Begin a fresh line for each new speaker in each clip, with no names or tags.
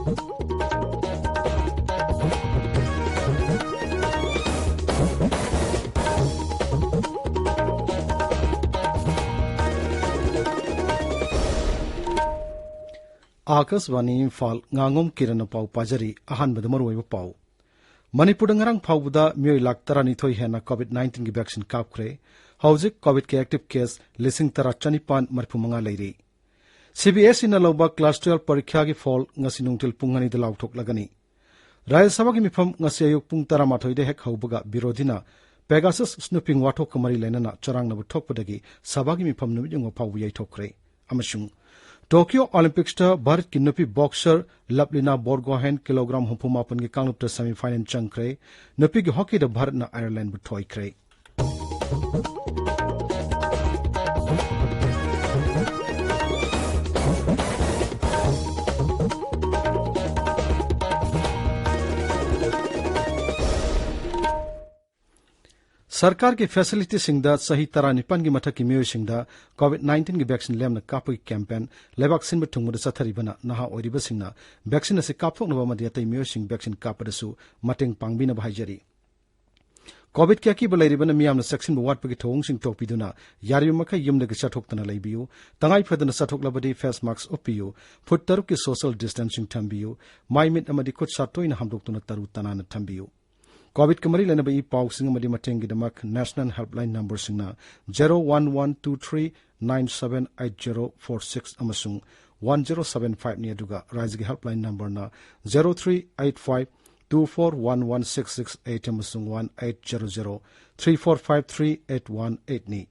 Akashvani Imphal Ngangom Kiran पाउ पाजरी अहानबद मरुवैब पाउ Manipur ngarang फाउबदा मियोय लाख 12 हेना कोविड-19 की वैक्सीन कापख्रे हौजिक कोविड के एक्टिव केस लिसिंग 13,445 लेरी CBSE न लौबा क्लास 12 परीक्षा की फॉल ngasi nungtil pung 2 da लाउथोकलगनी राज्य सभा की मिफम ngasi ayuk pung 12 de hek हौबगा विरोधिना पेगासस स्नूपिंग वाथोक कमरी लेना चरांगनब थोकपदगी सभा की मिफम नुमिजुंग फाउ याइथोकरे अमसुंग टोक्यो ओलंपिक्स भारत की नुपी बॉक्सर लवलीना बोरगोहेन किलोग्राम 34 की कांगलुप सेमीफाइनल चंख्रे नुपी की हॉकी भारत न आयरलैंड बुथोइख्रे सरकार की फैसिलिटी सिंगदा सही 19 की मथक की मियोसिंगदा कोविड-19 की वैक्सीन लेमना कापगी कैंपेन लेबाक सिनब थुंगमद सथरिबना नहा ओरिबसिंगना वैक्सीन से कापथोकनबा मदि अतै मियोसिंग वैक्सीन कापदसु मतेंग पांगबिना भाइजरी कोविड क्या की बलैरिबना मियामना सेक्शन वाटपगी थोंगसिंग तोकपिदुना यारिमखै युमदग चथोक्तना लैबियु तंगाई फदना चथोकलबदि फेस मास्क उपियु फुट तरुक की सोशल डिस्टेंसिंग थंबियु माइमिट अमदि खुद सातोइना हमदोक्तुना तरु तनाना थंबियु कोविड के मरी लेनब ई पाउसिंग मदि मतेंगिदमक नेशनल हेल्पलाइन नंबर सिंगना 01123978046 अमसुंग 1075 नि अदुगा राज्य के हेल्पलाइन नंबर ना 0385241166 अमसुंग 180034538188 नि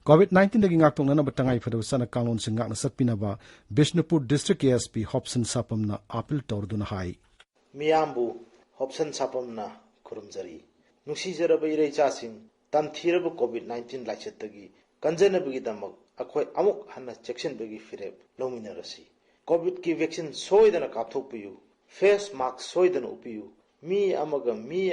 कोविड-19 दगी ngaktongnana batangai phadu sana kanglon singakna satpinaba Bishnupur district ASP Hobson Sapamna appeal torduna hai
miyambu Hobson Sapamna खुरुमजरी नुसीजरब इरैचासिंग तमथीरब कोविड-19 लाइचतगी कंजनबगीदमक अखोय अमुक हन्ना चेक्शनबगी फिरेब लोमिनरसी कोविड की वैक्सीन सोयदना कापथोकपियु फेस मास्क सोयदना उपियु मी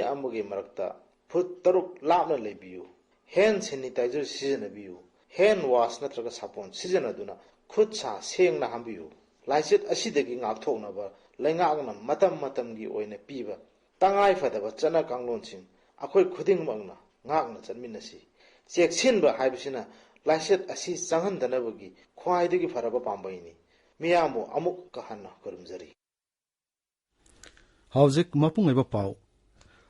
अमगे मरक्ता फुट तरुक लापना लेबियु हैंड सैनिटाइजर सिजनबियु हैंड वाश नत्रगा सापोन सिजनदुना खुद सा सेंगना हंबियु लाइचत असिदगी ngakthoknaba laingakna matam-matamgi oina piba तंगाई फदब चना कांगलोनसिंग अखोय खुदिंगमंगना ngakna चनमिनसी चेक्सिनबा हाइबसिना लाइसेट असि चंगहनदनबगी ख्वाइदगी फरबा पांबैनी मियामो अमुक कहना खुरुमजरी
हौजिक मपुंगैबा पाउ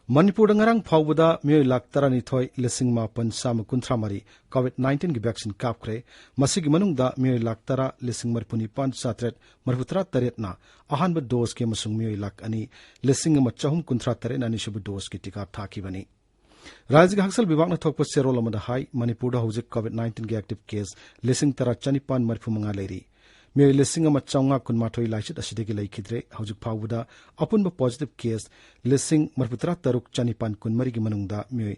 मणिपुर ngarang फाउबदा मियोय लाख 12,553 कोविड-19 की वैक्सीन कापख्रे मसिगी मनुंगदा मियोय लाख 10,19,738 ना अहानब डोज के मसुंग मियोय लाख 2,438 अनिसुब डोज की टीका थाकीबनी राज्य के हक्सल विभाग थोप सेरोल हाई मणिपुर हौजिक कोविड-19 की एक्टिव केस 13,445 लेरी मियोय 1,915 लाइचत असिदगी लैखिद्रे हौजिक फाउबदा अपुनब पॉजिटिव केस 13,450 की मनुंगदा मियोय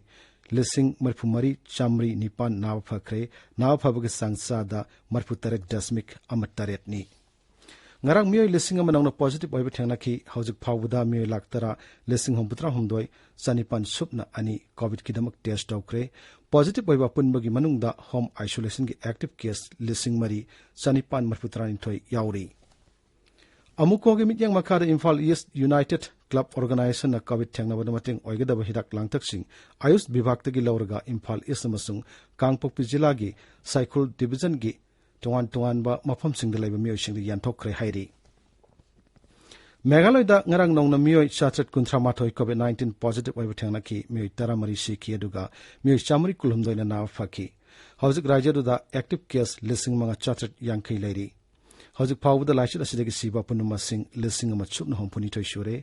13,409 नाव फखरे नाव फबगे संसादा 38.8 नि ngarang miyoy 1,000 पॉजिटिव ओइब थेंगनाखि हौजिक फाउबदा मियोय लाख 10,939 चनिपान सुपना अनि कोविड की दमक टेस्ट तौख्रे पॉजिटिव ओइब पुनबगी मनुंगदा होम आइसोलेशन की एक्टिव केस 1,000 याउरी अमुकोगे मित्यंग मखादा Imphal east united club organisation न कोविड थेंगनबद मतंग ओइगदब हिदाक लांगतकसिंग आयुष विभाग तगी लौरगा इम्फाल ईस्ट अमसुंग कांगपोक्पि जिला की साइकुल डिवीजन की तोंगान मफम सिंग लेब मियोसिंग यानथोखरे हाइरी मेघालयदा ngarang nongna मियोय 738 कोविड-19 पॉजिटिव ओइब थेंगनाखि मियोय 13 सिखि अदुगा मियोय 119 ना नाव फखि हौजिक राज्यदुदा एक्टिव केस 5,750 लेरी हौजिक फाउबदा लाइचत असिदगी सिबा पुनुमसिंग 1,992 सुरे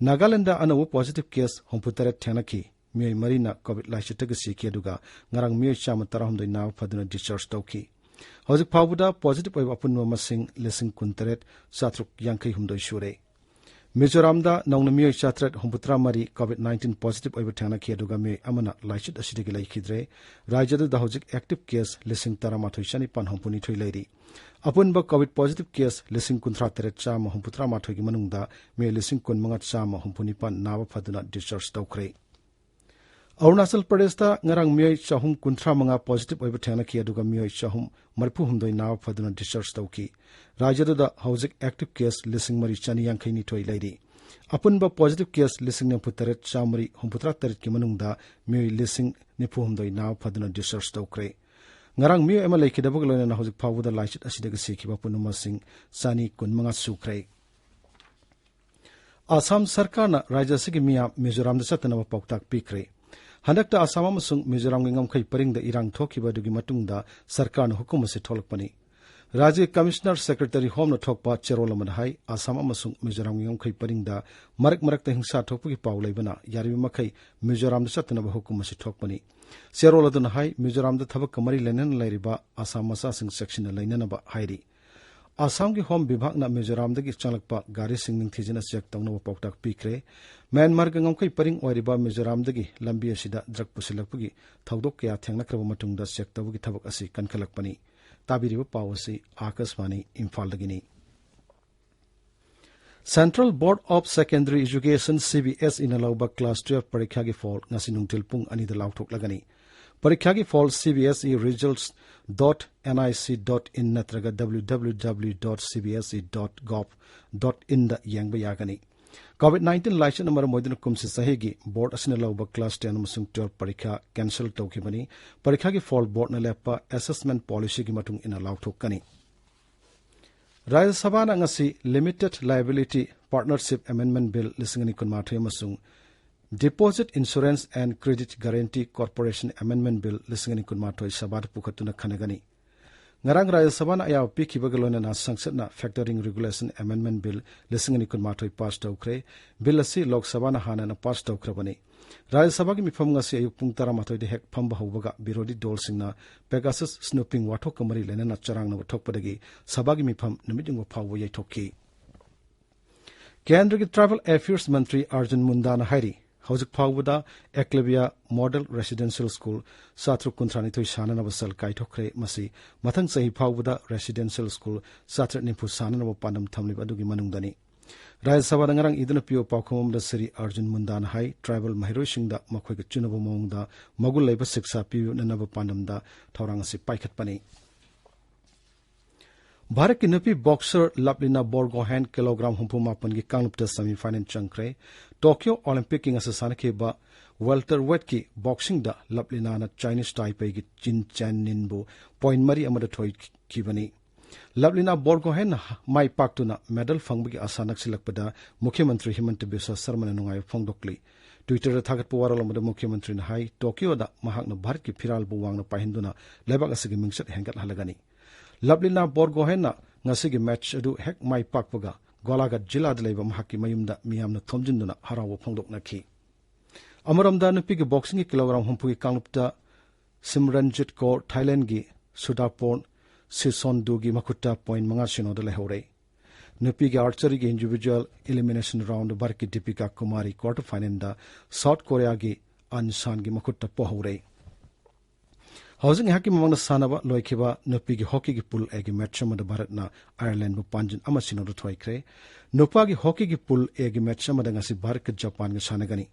Nagaland Anav positive case 63 थेंगनाखि मियोय Marina Covid लाइचतगी सिखि अदुगा ngarang मियोय 139 नाव फदुना डिस्चार्ज तौखि हौजिक फाउबदा पॉजिटिव ओइब पुनुमसिंग 19,750 सुरे मिजोरामदा नौना मियोय 763 कोविड-19 पॉजिटिव ओइब थेंगनाखि अदुगा मियोय अमना लाइचत असिदगी लैखिद्रे राज्यदा हौजिक एक्टिव केस 13,452 लेरी अपुनब कोविड पॉजिटिव केस 19,933 की मनुंगदा मियोय 19,959 नाव फदुना discharge तौखरे Arunachal Pradesh ngarang miyoi chahum kunthra manga positive oiba thengnaki aduga miyoi chahum marpu humdoi nawa phaduna discharge tauki. Rajyada hauzik active case lising mari chani yankhaini thoi leiri. Apunba positive case lising nempu taret chamari humputra taret ki manungda miyoi lising nipu humdoi nawa phaduna discharge taukre. Ngarang miyoi ema leikidabag loina na hauzik phawuda laichit asidaga sikhiba punuma sing chani kun manga sukre. Assam Sarkar na Rajya Sigi Miya Mizoram da Satanawa Pauktak Pikre. Handakta Assam amasung Mizoram ngam khai paring da irang thokiba dugi matungda Sarkar na hukum se tholakpani. Rajya Commissioner Secretary Home na thokpa Cherola Madhai Assam amasung Mizoram ngam khai paring da marak ta hingsa thokpugi paulaibana yaribi makai Mizoram da Satanawa hukum se thokpani. Cherola dun hai Mizoram da thabak kamari lenan lairiba Assam masa sing section na lainanaba hairi. Assam ki home bibhag na Mizoram dagi chalakpa gari singning thijina chek tawna pauktak pikre Myanmar gangam kai paring oiriba Mizoram dagi lambi asida drug pusilakpugi thaudok kya thengnakraba matungda chek tawgi thabak asi kankhalakpani tabiriba pawasi Akashvani Imphal dagini. Central Board of Secondary Education CBS in alauba class 12 parikha gi fall ngasi nungtil pung ani da lauthok lagani. Parikha gi fall CBSE results.nic.in natraga www.cbse.gov.in da yangba yagani. COVID-19 laichan namar moidun kumsi sahigi board asina lauba class 10 amasung 12 parikha cancel tawkibani. Parikha gi fall board na lepa assessment policy gi matung ina lauthokani. Rajya Sabha na ngasi Limited Liability Partnership Amendment Bill lisingani kunmathai amasung Deposit Insurance and Credit Guarantee Corporation Amendment Bill lisingani kunmathoi sabat pukhatuna khanagani. Ngarang Rajya Sabha na ayaw pikibagaloina na sangsat na Factoring Regulation Amendment Bill lisingani kunmathoi pass tawkre. Bill asi Lok Sabha na hana na pass tawkrabani. Rajya Sabha ki mifam ngasi ayuk pung 12 de hek phamba haubaga birodi dol singna Pegasus snooping wathok kamari lena na charang na wathokpadagi Sabha ki mifam numijung phawwa yaithokki. Kendra ki Travel Affairs Mantri Arjun Munda na hairi hauzik phawda Eclavia Model Residential School Satru Kuntrani thoi sana na basal kai thokre masi mathang sahi phawda Residential School Satru nimpu sana na pandam thamliba dugi manungdani. Rajya Sabha ngarang iduna pio paukhomam da Sri Arjun Mundan hai tribal mahiroi singda makhoi ka chunaba mongda magul leiba siksa piu nanaba pandam da thorang asi paikhatpani. Bharat ki nupi boxer Laplina Borgohain kilogram humpuma pangi kanglupta semi final changkre Tokyo Olympic king asasana ke ba welterweight ki boxing da Laplina na Chinese Taipei ki Chin Chen Ninbo point mari amada thoi kibani. Laplina Borgohain mai paktuna medal fangbagi asanak silakpada Mukhyamantri Himanta Biswa Sarma na nungai phongdokli. Twitter da thagat puwaral amada Mukhyamantri na hai Tokyo da mahakna Bharat ki phiral bu wangna pahinduna lebak asigi mingsat hengat halagani. Laplina Borgohain na ngasigi match adu hek mai pakpaga Golagat jila da leiba mahaki mayumda miyamna thomjinduna harawa phongdoknakhi. Amaramda nupi ki boxing ki kilogram humpugi kanglupta Simranjit Kaur Thailand gi Sudapon Sison Dugi Makutta point manga sino da lehore. Nupi ki archery ki individual elimination round barki Deepika Kumari quarter final da South Korea gi Ansan gi Makutta pohore. Housing haki mamang na sanaba loikiba nupi ki hockey ki pool egi match amada Bharat na Ireland bu panjin amasino do thoikre. Nupa ki hockey ki pool egi match amada ngasi Bharat ki Japan ga sanagani.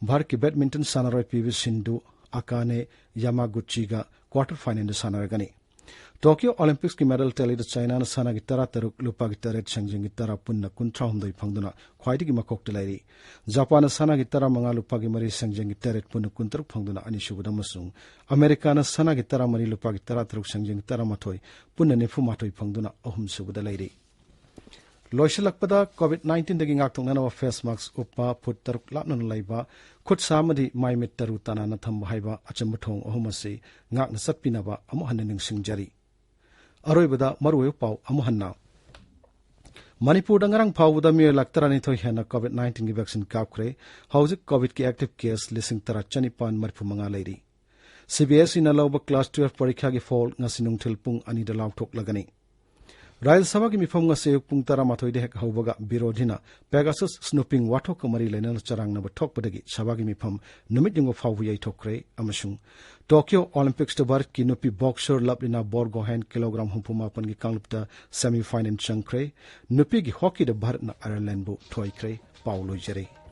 Bharat ki badminton sanaroi PV Sindhu Akane Yamaguchi ga quarter final da sanagani. Tokyo Olympics ki medal tally da China na sana gi tara taruk lupa gi taret changjing gi tara punna kuntra humdoi phangduna khwaidi gi makok telairi. Japan na sana gi tara manga lupa gi mari changjing gi taret punna kuntaruk phangduna ani shubada masung. America na sana gi tara mari lupa gi tara taruk changjing gi tara mathoi punna nefu mathoi phangduna ahum shubada lairi. Loisilakpada COVID-19 dagi ngakthong nana face mask upa phut taruk lapna laiba khut samadi mai mit taru tana na thamba haiba achamathong ahumasi ngak na satpinaba amu hanning singjari. Aroibada maruwe pau amuhanna. Manipur dangarang pawuda mi laktarani thoi hena COVID-19 ki vaccine kapkre hauzik COVID ki active case lising tara chanipan marpu manga leiri. CBSE na lauba class 12 parikha ki fall ngasinung thilpung ani da lauthok lagani. Rajya Sabha ki mifam nga seyuk pung tara mathoi de hek haubaga birodhina Pegasus snooping wathok kamari lainan charang na bathok padagi Sabha ki mifam numit yung fawu yai thokre amasung Tokyo Olympics to Bharat ki nupi boxer Laplina Borgohain kilogram humpuma pan ki kanglupta semi final changkre nupi ki hockey de Bharat na Ireland bu thoikre Paulo jere.